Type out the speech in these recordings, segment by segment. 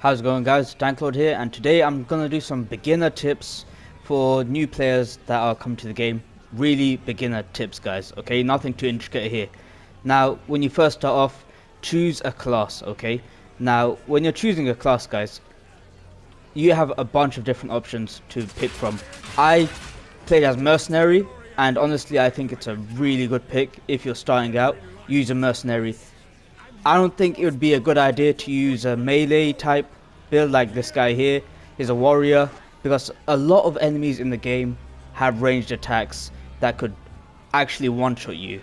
How's it going, guys? DankLord here, and today I'm gonna do some beginner tips for new players that are coming to the game. Really beginner tips, guys, okay? Nothing too intricate here. Now, when you first start off, choose a class, okay? Now, when you're choosing a class, guys, you have a bunch of different options to pick from. I played as mercenary, and honestly I think it's a really good pick. If you're starting out, use a mercenary. I don't think it would be a good idea to use a melee type build like this guy here. He's a warrior, because a lot of enemies in the game have ranged attacks that could actually one-shot you.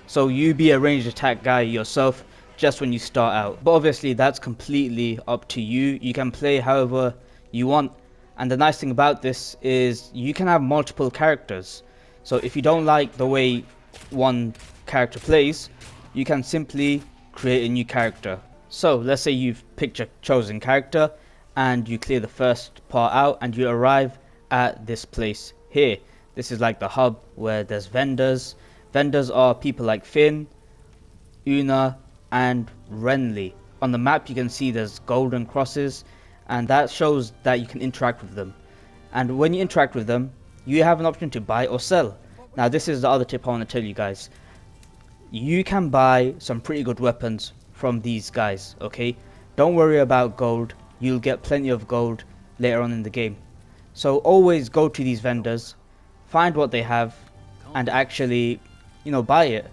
So you be a ranged attack guy yourself just when you start out. But obviously that's completely up to you. You can play however you want. And the nice thing about this is you can have multiple characters. So if you don't like the way one character plays, you can simply create a new character. So let's say you've picked your chosen character and you clear the first part out and you arrive at this place here. This is like the hub where there's vendors. Vendors are people like Finn, Una and Renly. On the map you can see there's golden crosses, and that shows that you can interact with them. And when you interact with them, you have an option to buy or sell. Now this is the other tip I want to tell you guys. You can buy some pretty good weapons from these guys, okay? Don't worry about gold. You'll get plenty of gold later on in the game. So always go to these vendors, find what they have, and actually, buy it.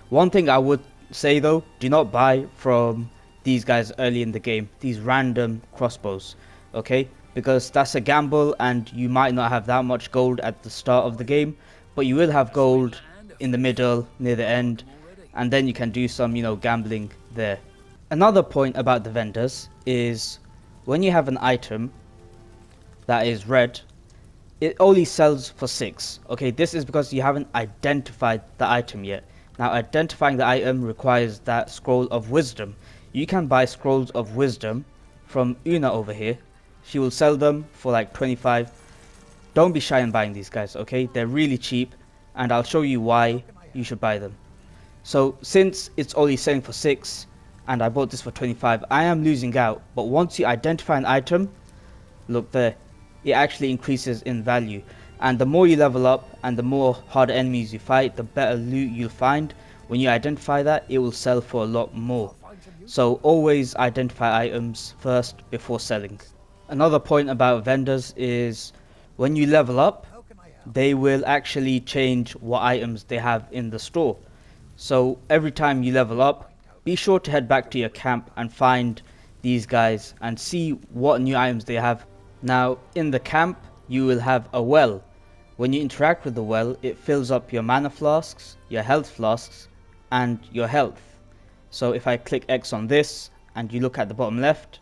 One thing I would say though, do not buy from these guys early in the game, these random crossbows, okay? Because that's a gamble and you might not have that much gold at the start of the game, but you will have gold in the middle, near the end, and then you can do some, gambling there. Another point about the vendors is when you have an item that is red, it only sells for 6. Okay, this is because you haven't identified the item yet. Now identifying the item requires that scroll of wisdom. You can buy scrolls of wisdom from Una over here. She will sell them for like 25. Don't be shy in buying these guys, okay? They're really cheap, and I'll show you why you should buy them. So since it's only selling for 6 and I bought this for 25, I am losing out. But once you identify an item, look there, it actually increases in value. And the more you level up and the more harder enemies you fight, the better loot you'll find. When you identify that, it will sell for a lot more. So always identify items first before selling. Another point about vendors is when you level up, they will actually change what items they have in the store. So every time you level up, be sure to head back to your camp and find these guys and see what new items they have. Now in the camp you will have a well. When you interact with the well, it fills up your mana flasks, your health flasks and your health. So if I click X on this and you look at the bottom left,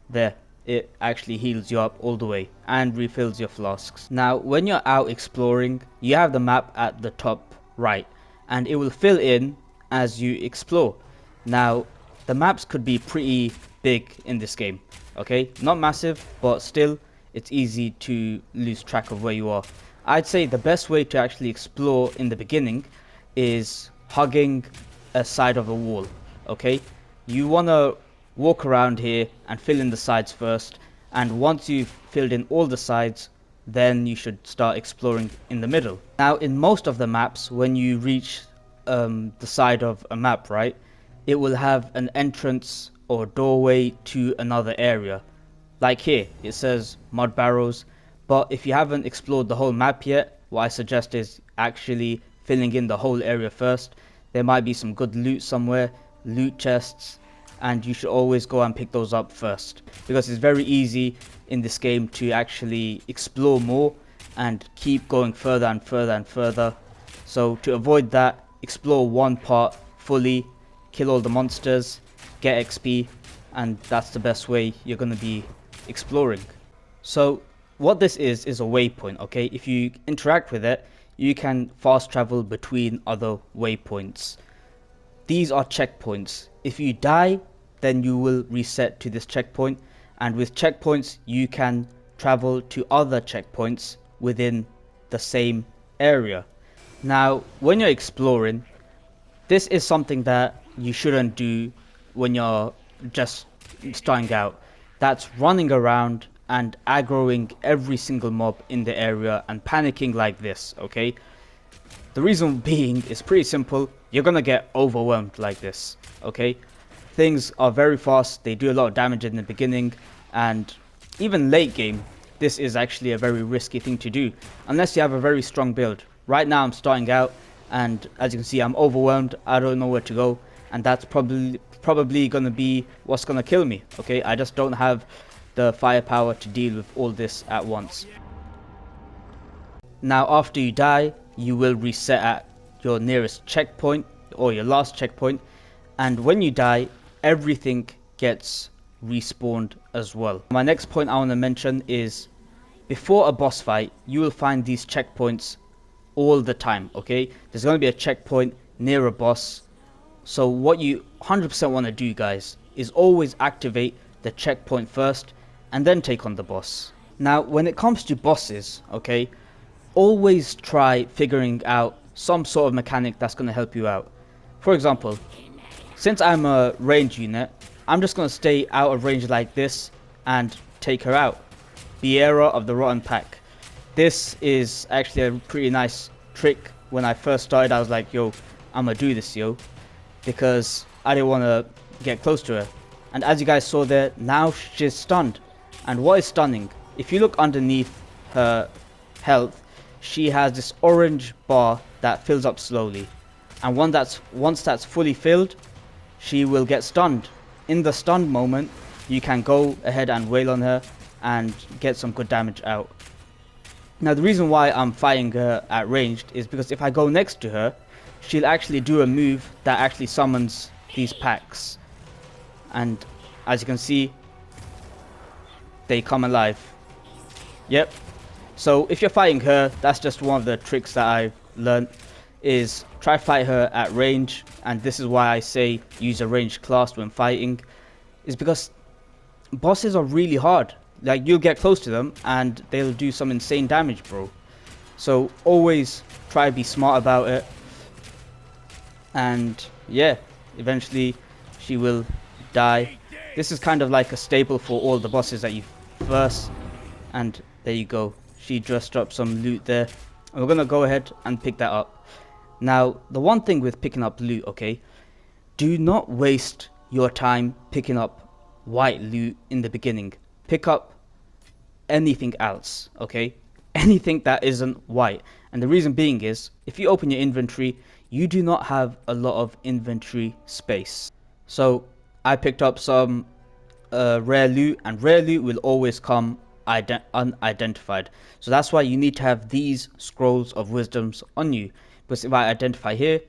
there, it actually heals you up all the way and refills your flasks. Now when you're out exploring, you have the map at the top right, and it will fill in as you explore. Now the maps could be pretty big in this game, okay? Not massive, but still it's easy to lose track of where you are. I'd say the best way to actually explore in the beginning is hugging a side of a wall, okay? You want to walk around here and fill in the sides first, and once you've filled in all the sides, then you should start exploring in the middle. Now in most of the maps, when you reach the side of a map, right, it will have an entrance or doorway to another area. Like here it says mud barrows, but if you haven't explored the whole map yet, what I suggest is actually filling in the whole area first. There might be some good loot somewhere, loot chests, and you should always go and pick those up first, because it's very easy in this game to actually explore more and keep going further and further and further. So to avoid that, explore one part fully, kill all the monsters, get XP, and that's the best way you're going to be exploring. So what this is a waypoint, okay? If you interact with it, you can fast travel between other waypoints. These are checkpoints. If you die, then you will reset to this checkpoint, and with checkpoints you can travel to other checkpoints within the same area. Now when you're exploring, this is something that you shouldn't do when you're just starting out. that's running around and aggroing every single mob in the area and panicking like this, okay? The reason being is pretty simple. You're gonna get overwhelmed like this, okay? Things are very fast, they do a lot of damage in the beginning, and even late game, this is actually a very risky thing to do, unless you have a very strong build. Right now I'm starting out, and as you can see, I'm overwhelmed, I don't know where to go, and that's probably gonna be what's gonna kill me, okay? I just don't have the firepower to deal with all this at once. Now after you die, you will reset at your nearest checkpoint or your last checkpoint, and when you die, everything gets respawned as well. My next point I want to mention is before a boss fight, you will find these checkpoints all the time, okay? There's going to be a checkpoint near a boss. So what you 100% want to do, guys, is always activate the checkpoint first and then take on the boss. Now, when it comes to bosses, okay, always try figuring out some sort of mechanic that's going to help you out. For example, since I'm a range unit, I'm just going to stay out of range like this and take her out. Biera of the Rotten Pack. This is actually a pretty nice trick. When I first started, I was like, yo, I'm going to do this, yo, because I didn't want to get close to her. And as you guys saw there, now she's stunned. And what is stunning? If you look underneath her health, she has this orange bar that fills up slowly. And once that's fully filled, she will get stunned. In the stunned moment, you can go ahead and wail on her and get some good damage out. Now the reason why I'm fighting her at ranged is because if I go next to her, she'll actually do a move that actually summons these packs. And as you can see, they come alive. Yep. So if you're fighting her, that's just one of the tricks that I've learned, is try fight her at range. And this is why I say use a ranged class when fighting, is because bosses are really hard. Like, you'll get close to them and they'll do some insane damage, bro. So always try to be smart about it. And yeah, eventually she will die. This is kind of like a staple for all the bosses that you first. And there you go. She just dropped some loot there. And we're going to go ahead and pick that up. Now, the one thing with picking up loot, okay, do not waste your time picking up white loot in the beginning. Pick up anything else, okay? Anything that isn't white. And the reason being is, if you open your inventory, you do not have a lot of inventory space. So I picked up some rare loot, and rare loot will always come unidentified. So that's why you need to have these scrolls of wisdoms on you. Because if I identify here,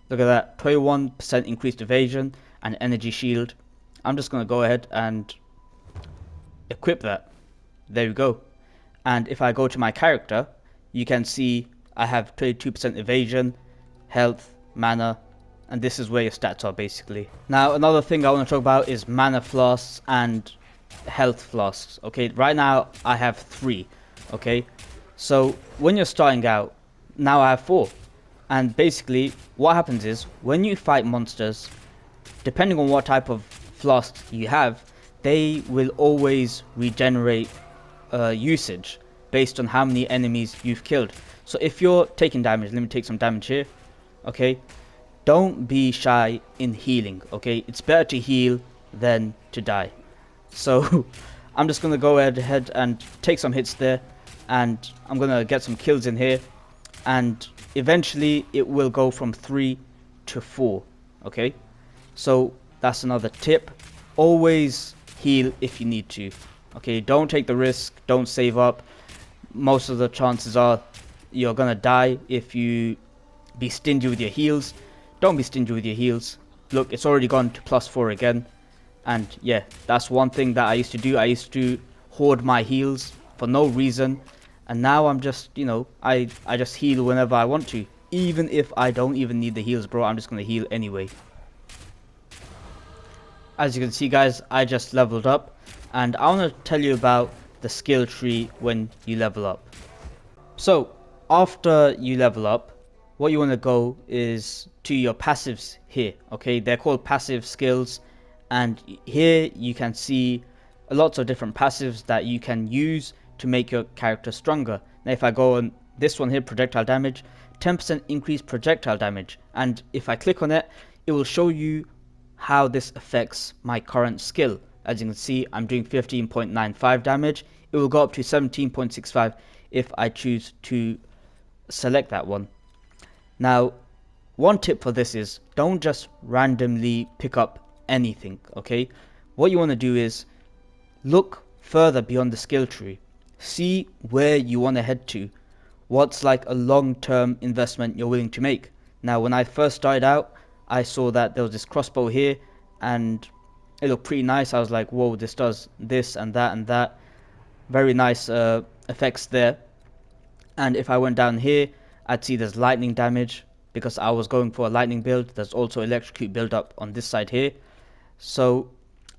look at that, 21% increased evasion and energy shield. I'm just going to go ahead and equip that. There we go. And if I go to my character, you can see I have 22% evasion, health, mana, and this is where your stats are basically. Now another thing I want to talk about is mana flasks and health flasks. Okay, right now I have 3. Okay, so when you're starting out, now I have 4. And basically what happens is, when you fight monsters, depending on what type of flask you have, they will always regenerate usage based on how many enemies you've killed. So if you're taking damage, let me take some damage here. Okay, don't be shy in healing. Okay, it's better to heal than to die. So I'm just gonna go ahead and take some hits there, and I'm gonna get some kills in here, and eventually it will go from 3 to 4. Okay, so that's another tip. Always heal if you need to. Okay, don't take the risk, don't save up. Most of the chances are you're gonna die if you be stingy with your heals. Don't be stingy with your heals. Look, it's already gone to +4 again. And yeah, that's one thing that I used to do. I used to hoard my heals for no reason, and now I'm just, you know, I just heal whenever I want to. Even if I don't even need the heals, bro, I'm just gonna heal anyway. As you can see, guys, I just leveled up, and I want to tell you about the skill tree when you level up. So after you level up, what you want to go is to your passives here. Okay, they're called passive skills, and here you can see lots of different passives that you can use to make your character stronger. Now if I go on this one here, projectile damage, 10% increased projectile damage, and if I click on it, it will show you how this affects my current skill. As you can see, I'm doing 15.95 damage. It will go up to 17.65 if I choose to select that one. Now, one tip for this is don't just randomly pick up anything, okay? What you want to do is look further beyond the skill tree. See where you want to head to. What's like a long-term investment you're willing to make. Now, when I first started out, I saw that there was this crossbow here and it looked pretty nice. I was like, whoa, this does this and that and that. Very nice effects there. And if I went down here, I'd see there's lightning damage because I was going for a lightning build. There's also electrocute build up on this side here. So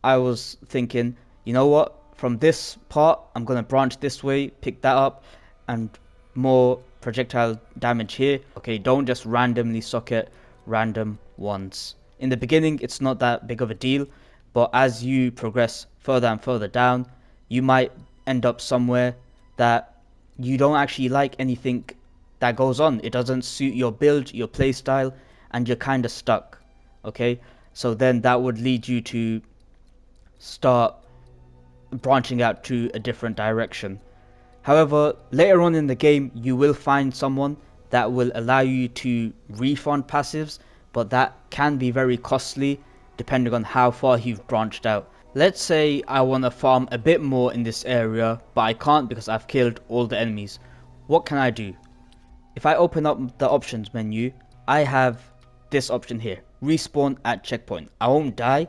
I was thinking, you know what, from this part I'm going to branch this way, pick that up, and more projectile damage here. Okay, don't just randomly socket random ones. In the beginning it's not that big of a deal, but as you progress further and further down, you might end up somewhere that you don't actually like anything that goes on. It doesn't suit your build, your playstyle, and you're kind of stuck. Okay, so then that would lead you to start branching out to a different direction. However, later on in the game you will find someone that will allow you to refund passives, but that can be very costly depending on how far you've branched out. Let's say I want to farm a bit more in this area, but I can't because I've killed all the enemies. What can I do? If I open up the options menu, I have this option here, respawn at checkpoint. I won't die,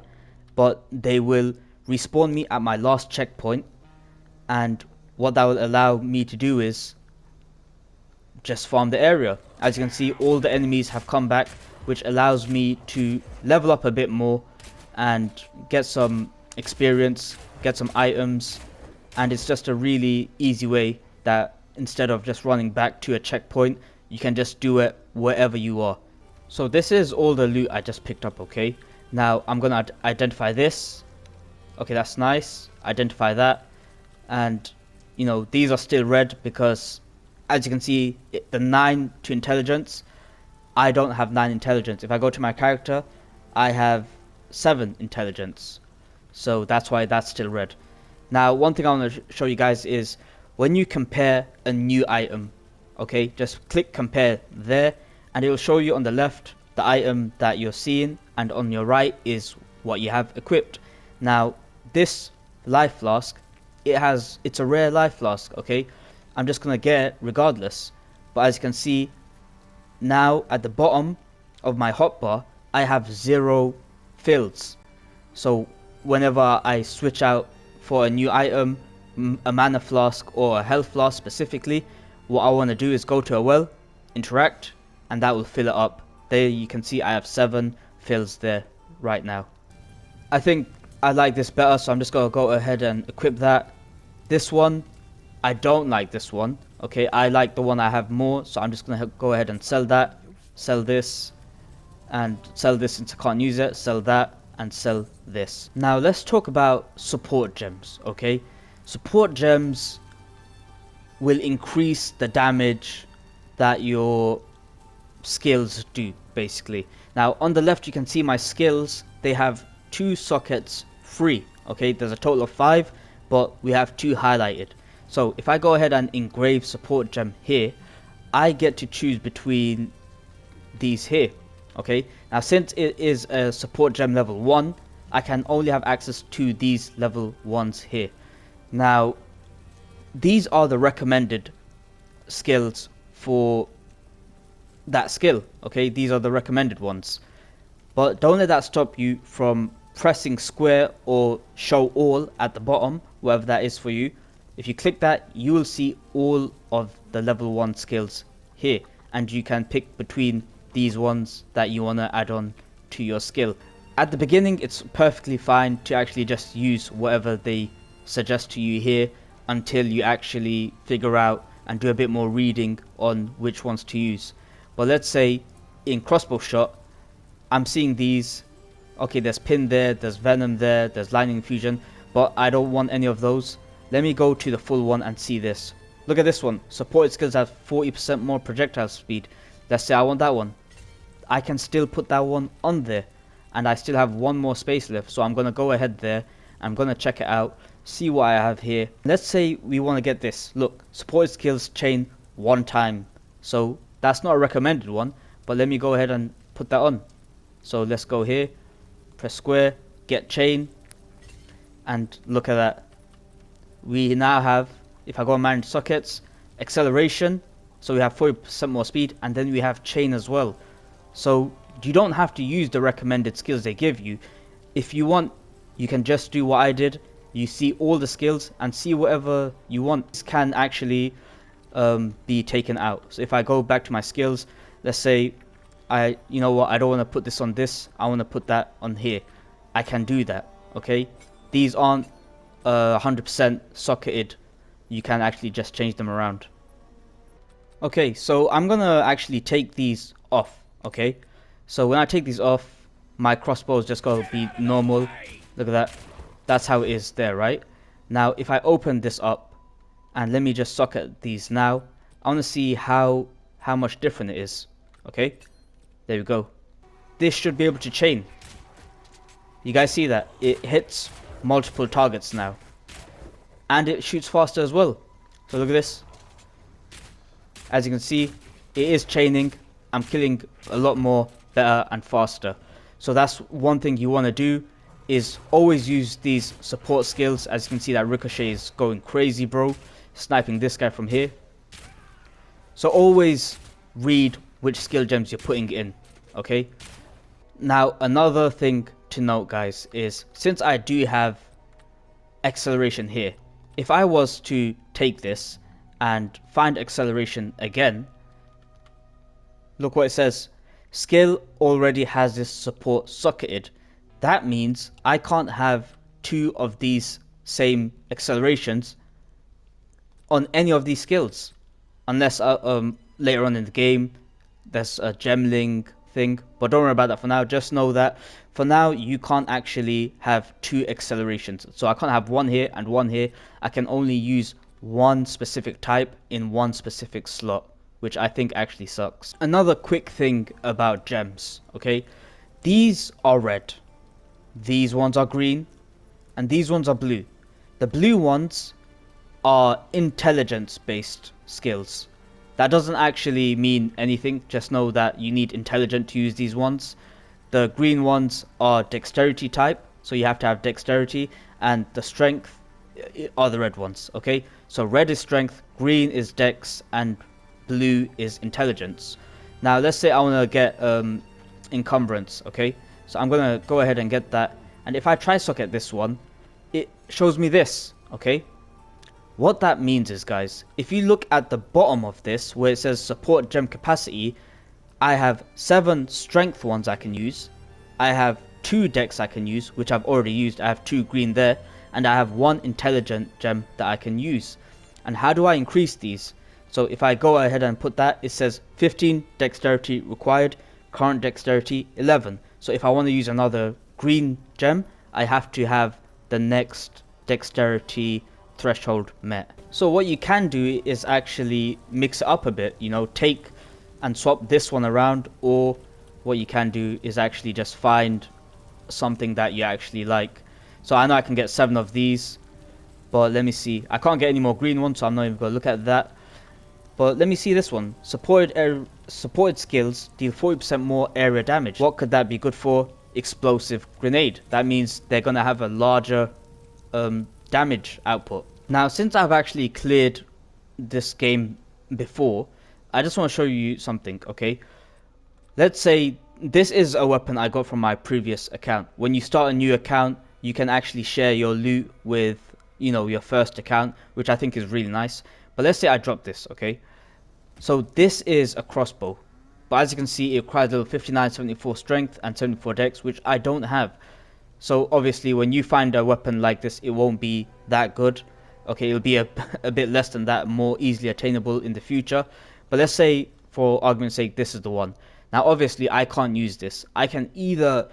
but they will respawn me at my last checkpoint, and what that will allow me to do is just farm the area. As you can see, all the enemies have come back, which allows me to level up a bit more and get some experience, get some items, and it's just a really easy way that instead of just running back to a checkpoint, you can just do it wherever you are. So this is all the loot I just picked up, okay? Now I'm gonna identify this. Okay, that's nice. Identify that. And you know, these are still red because as you can see, the 9 to intelligence, I don't have 9 intelligence. If I go to my character, I have 7 intelligence. So that's why that's still red. Now, one thing I want to show you guys is when you compare a new item, okay, just click compare there, and it will show you on the left the item that you're seeing, and on your right is what you have equipped. Now, this life flask, it's a rare life flask, okay? I'm just gonna get it regardless. But as you can see, now at the bottom of my hotbar, I have 0 fills. So whenever I switch out for a new item, a mana flask or a health flask specifically, what I want to do is go to a well, interact, and that will fill it up. There you can see I have 7 fills there right now. I think I like this better, so I'm just gonna go ahead and equip that. This one, I don't like this one. Okay, I like the one I have more, so I'm just gonna go ahead and sell that, sell this, and sell this since I can't use it, sell that, and sell this. Now let's talk about support gems, okay? Support gems will increase the damage that your skills do, basically. Now on the left you can see my skills, they have 2 sockets free, okay? There's a total of 5, but we have 2 highlighted. So if I go ahead and engrave support gem here, I get to choose between these here, okay? Now since it is a support gem level 1, I can only have access to these level 1s here. Now these are the recommended skills for that skill, okay? These are the recommended ones. But don't let that stop you from pressing square or show all at the bottom, wherever that is for you. If you click that, you will see all of the level 1 skills here, and you can pick between these ones that you want to add on to your skill. At the beginning it's perfectly fine to actually just use whatever they suggest to you here until you actually figure out and do a bit more reading on which ones to use. But let's say in crossbow shot, I'm seeing these, okay, there's pin there, there's venom there, there's lightning infusion, but I don't want any of those. Let me go to the full one and see this. Look at this one. Supported skills have 40% more projectile speed. Let's say I want that one. I can still put that one on there, and I still have one more space left. So I'm going to go ahead there. I'm going to check it out, see what I have here. Let's say we want to get this. Look, supported skills chain 1 time. So that's not a recommended one, but let me go ahead and put that on. So let's go here, press square, get chain, and look at that. We now have, if I go and manage sockets, acceleration, so we have 40% more speed, and then we have chain as well. So you don't have to use the recommended skills they give you. If you want, you can just do what I did. You see all the skills and see whatever you want. This can actually be taken out. So if I go back to my skills, let's say you know what, I don't want to put this on this, I want to put that on here. I can do that, okay? These aren't 100% socketed. You can actually just change them around. Okay, so I'm gonna actually take these off, okay? So when I take these off, my crossbow is just gonna be normal. Look at that. That's how it is there, right? Now, if I open this up, and let me just socket these now, I want to see how much different it is, okay? There we go. This should be able to chain. You guys see that? It hits multiple targets now. And it shoots faster as well. So look at this. As you can see, it is chaining. I'm killing a lot more better and faster. So that's one thing you want to do, is always use these support skills. As you can see, that ricochet is going crazy, bro. Sniping this guy from here. So always read which skill gems you're putting in, okay? Now, another thing to note, guys, is since I do have acceleration here, if I was to take this and find acceleration again, look what it says. Skill already has this support socketed. That means I can't have 2 of these same accelerations on any of these skills, unless later on in the game there's a gemling thing, but don't worry about that for now. Just know that for now you can't actually have 2 accelerations. So I can't have one here and one here. I can only use one specific type in one specific slot, which I think actually sucks. Another quick thing about gems, okay? These are red, these ones are green, and these ones are blue. The blue ones are intelligence based skills. That doesn't actually mean anything, just know that you need intelligent to use these ones. The green ones are dexterity type, so you have to have dexterity, and the strength are the red ones, okay? So red is strength, green is dex, and blue is intelligence. Now let's say I want to get encumbrance, okay? So I'm going to go ahead and get that, and if I try socket this one, it shows me this, okay? What that means is, guys, if you look at the bottom of this where it says support gem capacity, I have 7 strength ones I can use, I have 2 dex I can use, which I've already used, I have 2 green there, and I have 1 intelligent gem that I can use. And how do I increase these? So if I go ahead and put that, it says 15 dexterity required, current dexterity 11. So if I want to use another green gem, I have to have the next dexterity threshold met. So what you can do is actually mix it up a bit, you know, take and swap this one around, or what you can do is actually just find something that you actually like. So I know I can get 7 of these, but let me see, I can't get any more green ones, so I'm not even going to look at that. But let me see this one. Supported skills deal 40% more area damage. What could that be good for? Explosive grenade. That means they're going to have a larger damage output. Now, since I've actually cleared this game before, I just want to show you something, okay? Let's say this is a weapon I got from my previous account. When you start a new account, you can actually share your loot with, you know, your first account, which I think is really nice. But let's say I drop this, okay? So this is a crossbow, but as you can see, it requires level 59, 74 strength and 74 dex, which I don't have. So obviously when you find a weapon like this, it won't be that good. Okay, it'll be a bit less than that, more easily attainable in the future. But let's say, for argument's sake, this is the one. Now obviously I can't use this. I can either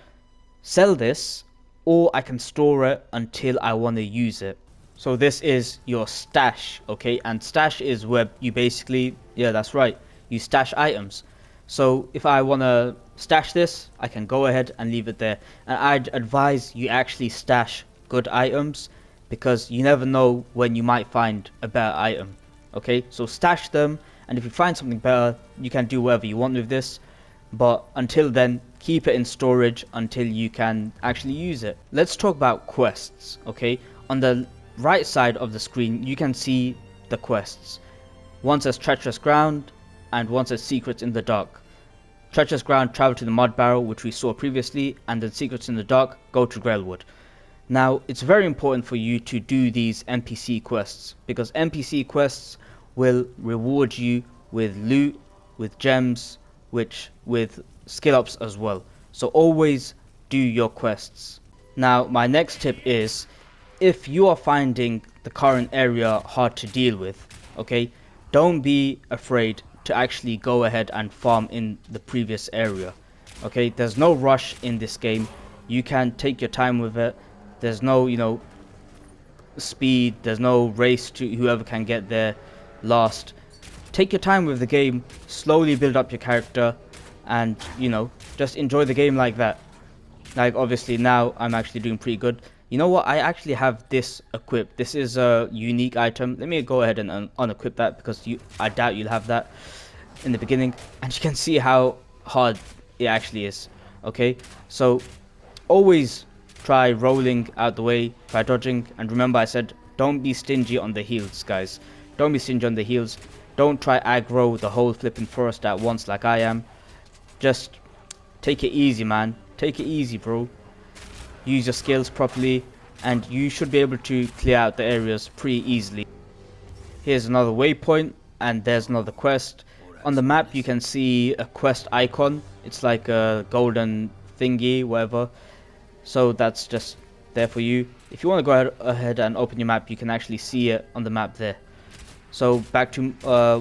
sell this or I can store it until I want to use it. So this is your stash, okay? And stash is where you basically, yeah, that's right, you stash items. So if I want to stash this, I can go ahead and leave it there. And I'd advise you actually stash good items, because you never know when you might find a better item. Okay, so stash them, and if you find something better, you can do whatever you want with this. But until then, keep it in storage until you can actually use it. Let's talk about quests, okay? On the right side of the screen, you can see the quests. One says Treacherous Ground, and one says Secrets in the Dark. Treacherous Ground, travel to the mud barrel, which we saw previously, and then Secrets in the Dark, go to Grailwood. Now, it's very important for you to do these NPC quests, because NPC quests will reward you with loot, with gems, with skill ups as well. So always do your quests. Now, my next tip is, if you are finding the current area hard to deal with, okay, don't be afraid to actually go ahead and farm in the previous area. Okay, there's no rush in this game. You can take your time with it. There's no, speed. There's no race to whoever can get there last. Take your time with the game. Slowly build up your character, and just enjoy the game like that. Like, obviously now I'm actually doing pretty good. You know what? I actually have this equipped. This is a unique item. Let me go ahead and unequip that, because I doubt you'll have that in the beginning. And you can see how hard it actually is. Okay, so always try rolling out the way, try dodging, and remember I said don't be stingy on the heals, guys. Don't be stingy on the heals. Don't try aggro the whole flipping forest at once like I am. Just take it easy, man. Take it easy, bro. Use your skills properly, and you should be able to clear out the areas pretty easily. Here's another waypoint, and there's another quest. On the map you can see a quest icon. It's like a golden thingy, whatever. So that's just there for you. If you want to go ahead and open your map, you can actually see it on the map there. So back to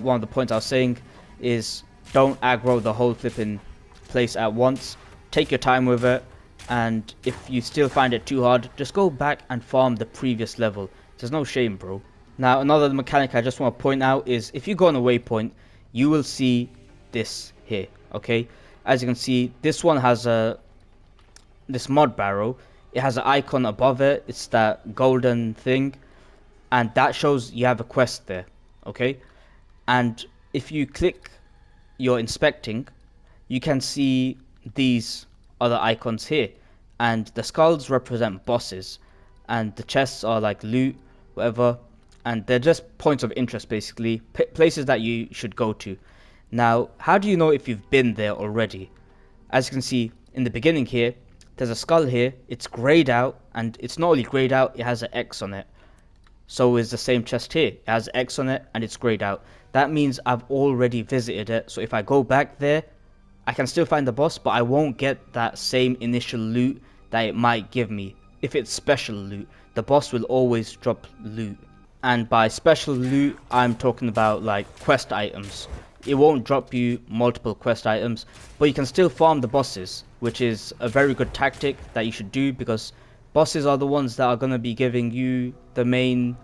one of the points I was saying is, don't aggro the whole flipping place at once. Take your time with it. And if you still find it too hard, just go back and farm the previous level. There's no shame, bro. Now, another mechanic I just want to point out is, if you go on a waypoint, you will see this here, okay? As you can see, this one has this mud barrel. It has an icon above it. It's that golden thing, and that shows you have a quest there, okay? And if you click your inspecting, you can see these other icons here, and the skulls represent bosses, and the chests are like loot, whatever, and they're just points of interest, basically places that you should go to. Now, how do you know if you've been there already? As you can see in the beginning here, there's a skull here. It's grayed out, and it's not only grayed out, it has an X on it. So is the same chest here. It has an X on it and it's grayed out. That means I've already visited it. So if I go back there, I can still find the boss, but I won't get that same initial loot that it might give me. If it's special loot, the boss will always drop loot. And by special loot, I'm talking about like quest items. It won't drop you multiple quest items, but you can still farm the bosses, which is a very good tactic that you should do, because bosses are the ones that are going to be giving you the main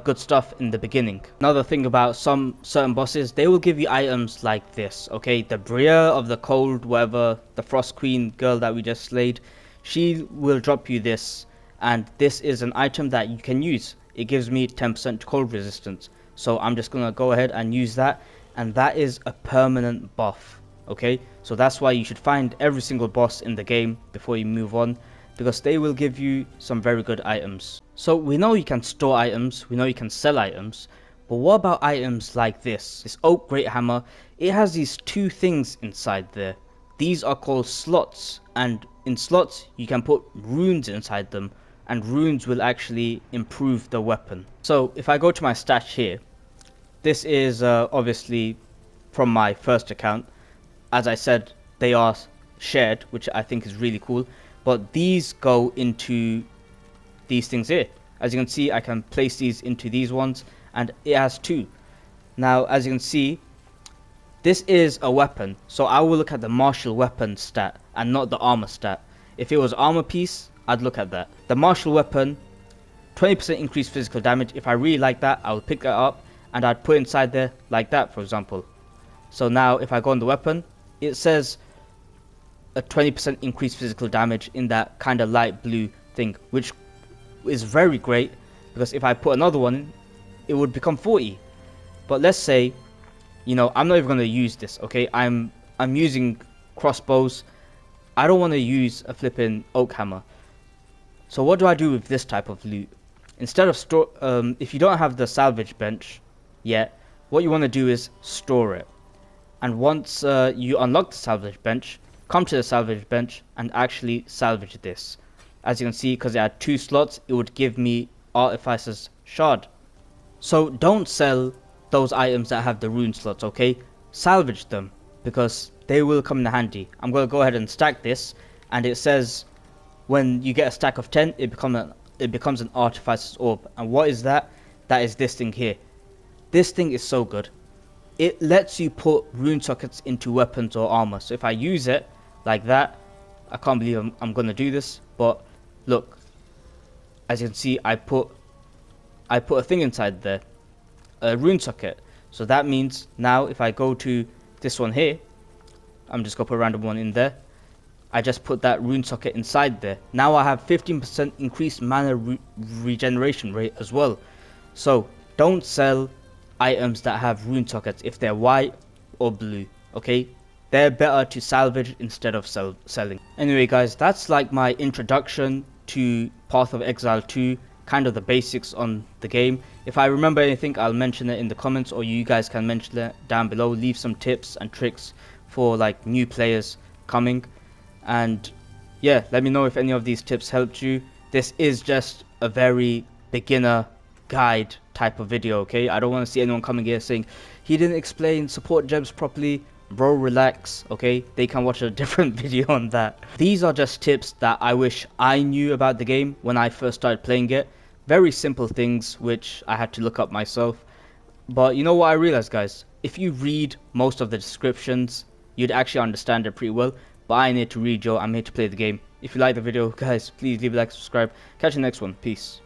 good stuff in the beginning. Another thing about some certain bosses, they will give you items like this, okay? The Briar of the Cold, whatever, the Frost Queen girl that we just slayed, she will drop you this, and this is an item that you can use. It gives me 10% cold resistance, so I'm just gonna go ahead and use that, and that is a permanent buff, okay? So that's why you should find every single boss in the game before you move on, because they will give you some very good items. So we know you can store items, we know you can sell items, but what about items like this oak great hammer? It has these two things inside there. These are called slots, and in slots you can put runes inside them, and runes will actually improve the weapon. So if I go to my stash here, this is obviously from my first account. As I said, they are shared, which I think is really cool. But these go into these things here. As you can see, I can place these into these ones, and it has two. Now, as you can see, this is a weapon, so I will look at the martial weapon stat and not the armor stat. If it was armor piece, I'd look at that. The martial weapon, 20% increased physical damage. If I really like that, I would pick that up and I'd put inside there like that, for example. So now if I go on the weapon, it says a 20% increased physical damage in that kind of light blue thing, which is very great, because if I put another one in, it would become 40. But let's say, you know, I'm not even going to use this, okay? I'm using crossbows. I don't want to use a flipping oak hammer. So what do I do with this type of loot? Instead of store, if you don't have the salvage bench yet, what you want to do is store it. And once you unlock the salvage bench, come to the salvage bench and actually salvage this. As you can see, because it had 2 slots, it would give me Artificer's Shard. So don't sell those items that have the rune slots, okay? Salvage them, because they will come in handy. I'm going to go ahead and stack this, and it says when you get a stack of 10, it becomes an Artificer's Orb. And what is that? That is this thing here. This thing is so good. It lets you put rune sockets into weapons or armor. So if I use it like that, I can't believe I'm going to do this, but look, as you can see, I put a thing inside there, a rune socket. So that means now if I go to this one here, I'm just going to put a random one in there. I just put that rune socket inside there. Now I have 15% increased mana regeneration rate as well. So don't sell items that have rune sockets if they're white or blue, okay? They're better to salvage instead of selling. Anyway guys, that's like my introduction to Path of Exile 2, kind of the basics on the game. If I remember anything, I'll mention it in the comments, or you guys can mention it down below. Leave some tips and tricks for like new players coming. And yeah, let me know if any of these tips helped you. This is just a very beginner guide type of video, okay? I don't want to see anyone coming here saying he didn't explain support gems properly. Bro, relax, okay? They can watch a different video on that. These are just tips that I wish I knew about the game when I first started playing it. Very simple things which I had to look up myself. But you know what I realized, guys? If you read most of the descriptions, you'd actually understand it pretty well. But I need to read, yo. I'm here to play the game. If you like the video, guys, please leave a like, subscribe. Catch you in the next one. Peace.